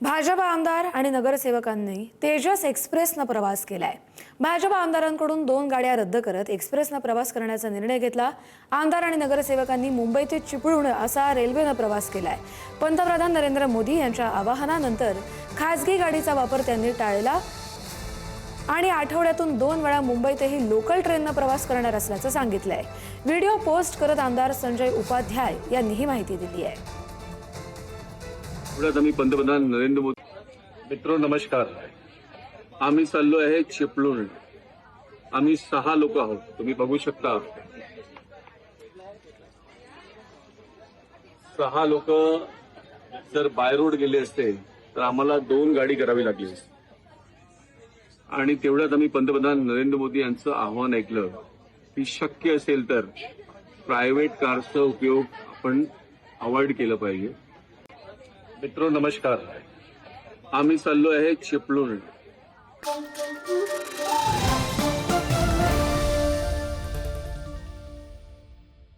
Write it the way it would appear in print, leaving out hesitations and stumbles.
भाजप आमदार आणि नगरसेवकांनी तेजस एक्सप्रेसनं प्रवास केलाय। भाजप आमदारांकडून 2 गाड्या रद्द करत एक्सप्रेसनं प्रवास करण्याचा निर्णय घेतला। आमदार आणि नगरसेवकांनी मुंबई ते चिपळूण असा रेल्वेनं प्रवास केलाय। पंतप्रधान नरेंद्र मोदी यांच्या आवाहनानंतर खासगी गाडीचा वापर त्यांनी टाळला आणि आठवड्यातून 2 वेळा मुंबईतही लोकल ट्रेननं प्रवास करणार असल्याचं सांगितलंय। व्हिडिओ पोस्ट करत आमदार संजय उपाध्याय यांनी ही माहिती दिली आहे। आम्ही पंतप्रधान नरेंद्र मोदी मित्रो नमस्कार। आम्ही चाललो आहे चिपळूण। आम्ही 6 लोक आहोत, तुम्ही बघू शकता। 6 लोक जर बाय रोड गेले असते तर आम्हाला 2 गाडी करावी लागली असती आणि तेवढ्यात आम्ही पंतप्रधान नरेंद्र मोदी यांचं आव्हान ऐकलं की शक्य असेल तर प्रायव्हेट कारचा उपयोग आपण अवॉइड केलं पाहिजे। मित्रो नमस्कार। आम्ही चाललो आहे चिपळूण।